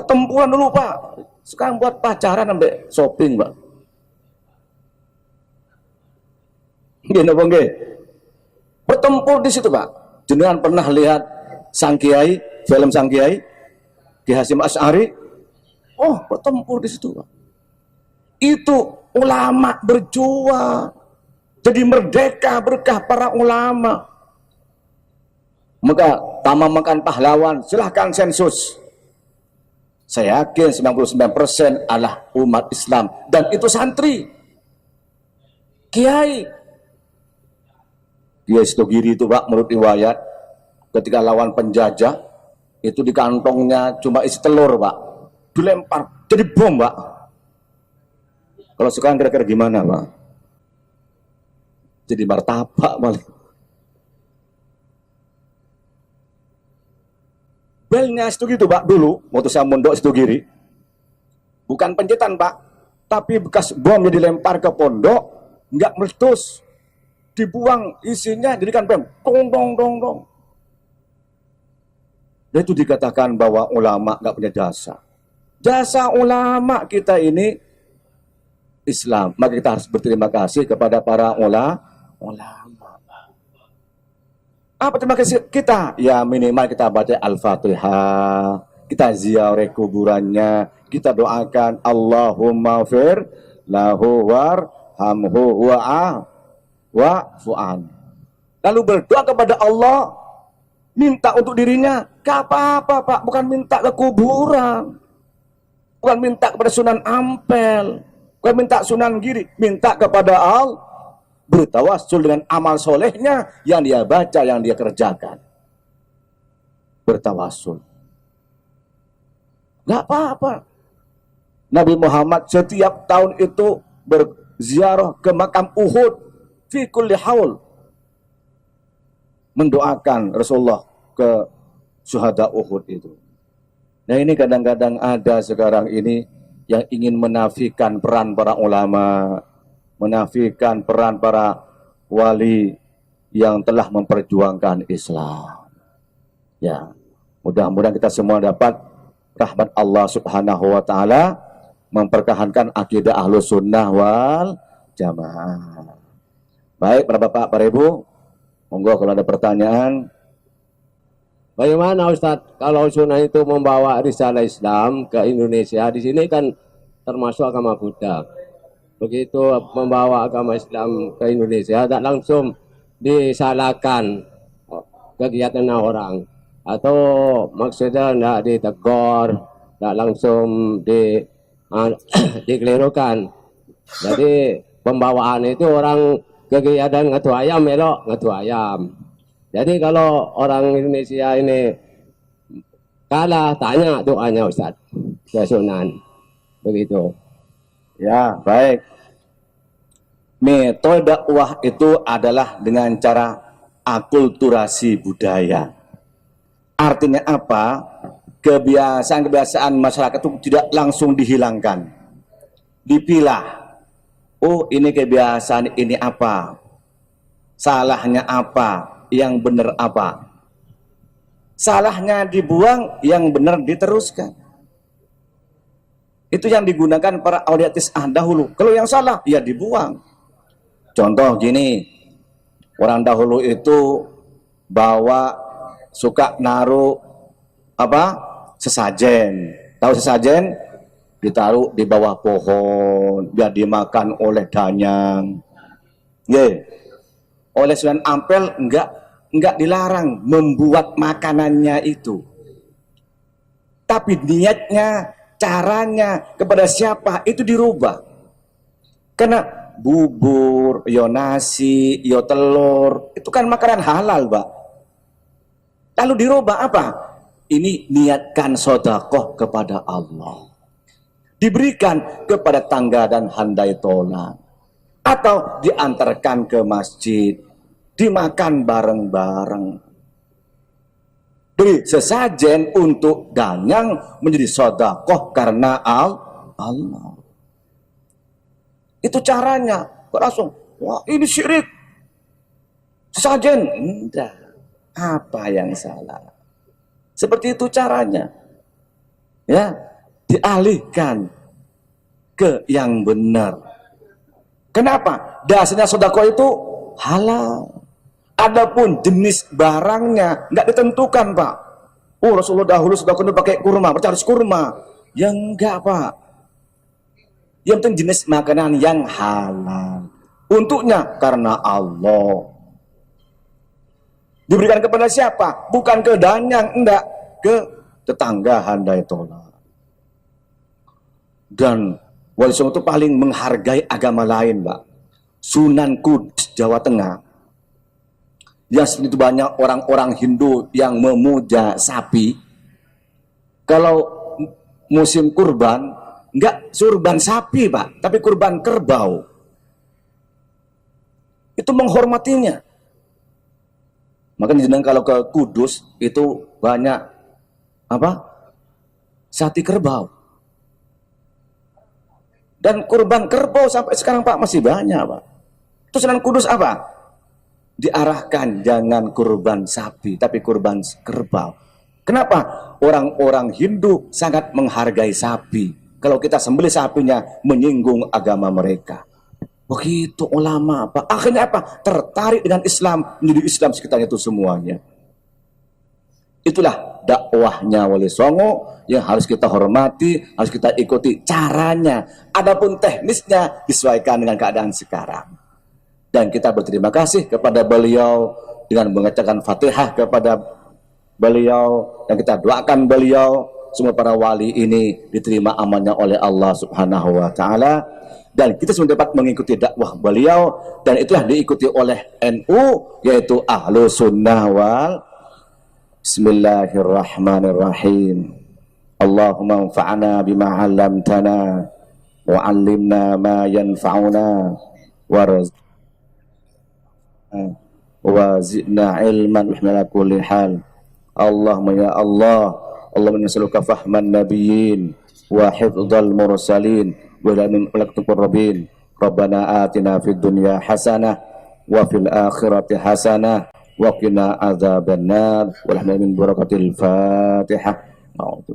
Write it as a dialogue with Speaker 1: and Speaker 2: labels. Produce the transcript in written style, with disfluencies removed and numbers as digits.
Speaker 1: Pertempuran dulu Pak. Sekarang buat pacaran sampai shopping Pak. Gini Bang Ge. Bertempur di situ Pak. Jenengan pernah lihat Sang Kiai, film Sang Kiai, Ki Hasyim Asy'ari? Oh, bertempur di situ Pak. Itu ulama berjuang. Jadi merdeka berkah para ulama. Maka taman makan pahlawan, silahkan sensus. Saya yakin 99% adalah umat Islam dan itu santri. Kiai Sitogiri itu Pak, menurut riwayat ketika lawan penjajah itu di kantongnya cuma isi telur Pak, dilempar jadi bom Pak. Kalau sekarang kira-kira gimana Pak? Jadi martabak malah. Belnya Sitogiri itu Pak dulu waktu saya mondok Sitogiri bukan pencetan Pak, tapi bekas bom yang dilempar ke pondok nggak meletus, dibuang isinya jadikan bom, dong dong dong dong. Dan itu dikatakan bahwa ulama nggak punya jasa. Jasa ulama kita ini Islam, maka kita harus berterima kasih kepada para ulama. Apa terima kasih kita? Ya minimal kita baca Al-Fatihah, kita ziarah kuburannya, kita doakan Allahumma fir lahu warhamhu wa'fu'an. Lalu berdoa kepada Allah, minta untuk dirinya, gak apa-apa Pak, bukan minta ke kuburan, bukan minta kepada Sunan Ampel, bukan minta Sunan Giri, minta kepada Allah, bertawassul dengan amal solehnya yang dia baca, yang dia kerjakan. Bertawassul. Gak apa-apa. Nabi Muhammad setiap tahun itu berziarah ke makam Uhud fi kulli haul, mendoakan Rasulullah ke syuhada Uhud itu. Nah ini kadang-kadang ada sekarang ini yang ingin menafikan peran para ulama, menafikan peran para wali yang telah memperjuangkan Islam. Ya, mudah-mudahan kita semua dapat rahmat Allah Subhanahu wa taala, mempertahankan akidah Ahlus Sunnah wal Jamaah. Baik, para Bapak, para Ibu, monggo kalau ada pertanyaan.
Speaker 2: Bagaimana Ustadz kalau sunnah itu membawa risalah Islam ke Indonesia? Di sini kan termasuk agama Buddha. Begitu membawa agama Islam ke Indonesia, tak langsung disalahkan kegiatan orang, atau maksudnya tidak ditegur, tak langsung dikelirukan. Jadi pembawaan itu orang kegiatan ngatu ayam elok ngatu ayam. Jadi kalau orang Indonesia ini kalah, tanya doanya Ustadz ke Sunan, begitu.
Speaker 1: Ya, baik. Metode dakwah itu adalah dengan cara akulturasi budaya. Artinya apa? Kebiasaan-kebiasaan masyarakat itu tidak langsung dihilangkan. Dipilah. Oh, ini kebiasaan ini apa? Salahnya apa? Yang benar apa? Salahnya dibuang, yang benar diteruskan. Itu yang digunakan para aulia tis'ah dahulu. Kalau yang salah, ya dibuang. Contoh gini, orang dahulu itu bawa suka naruh apa? Sesajen. Tahu sesajen? Ditaruh di bawah pohon, biar dimakan oleh danyang. Yeah. Oleh Sunan Ampel enggak dilarang membuat makanannya itu. Tapi niatnya, caranya kepada siapa itu dirubah. Karena bubur, yo nasi, yo telur, itu kan makanan halal, Pak. Lalu dirubah apa? Ini niatkan sedekah kepada Allah. Diberikan kepada tangga dan handai tolan. Atau diantarkan ke masjid, dimakan bareng-bareng. Beri sesajen untuk danyang menjadi sedekah karena Allah. Itu caranya. Kok langsung, wah ini syirik. Sesajen, enggak. Apa yang salah? Seperti itu caranya. Ya, dialihkan ke yang benar. Kenapa? Dasarnya sedekah itu halal. Adapun jenis barangnya nggak ditentukan, Pak. Oh, Rasulullah dahulu sedekah itu pakai kurma, berarti harus kurma. Ya enggak, Pak. Yang penting jenis makanan yang halal. Untuknya karena Allah. Diberikan kepada siapa? Bukan ke danyang, enggak, ke tetangga handai tolak. Dan Wali Songo itu paling menghargai agama lain, Pak. Sunan Kudus, Jawa Tengah. Yang seperti itu banyak orang-orang Hindu yang memuja sapi. Kalau musim kurban, enggak kurban sapi, Pak, tapi kurban kerbau. Itu menghormatinya. Makanya jenengan kalau ke Kudus itu banyak apa? Sate kerbau. Dan kurban kerbau sampai sekarang, Pak, masih banyak, Pak. Terus Sunan Kudus apa? Diarahkan jangan kurban sapi, tapi kurban kerbau. Kenapa? Orang-orang Hindu sangat menghargai sapi. Kalau kita sembelih sapinya, menyinggung agama mereka. Begitu ulama, Pak. Akhirnya apa? Tertarik dengan Islam, menjadi Islam sekitar itu semuanya. Itulah dakwahnya Wali Songo yang harus kita hormati, harus kita ikuti caranya. Adapun teknisnya disesuaikan dengan keadaan sekarang. Dan kita berterima kasih kepada beliau dengan mengucapkan Fatihah kepada beliau, dan kita doakan beliau semua para wali ini diterima amalnya oleh Allah Subhanahu wa taala, dan kita semua dapat mengikuti dakwah beliau, dan itulah diikuti oleh NU, yaitu Ahlu Sunnah wal. Bismillahirrahmanirrahim. Allahumma anfa'na bima 'allamtana wa 'allimna ma yanfa'una wa zidna ilman ala kulli hal. Allahumma ya Allah, Allahumma nas'aluka fahman nabiyyin wa hifdzal mursalin wa ilmin muqarrabin. Rabbana atina fid dunya hasanah wa fil akhirati hasanah wa qina adzabannar. Walhamdulillah min barakatil Fatihah. A'udzu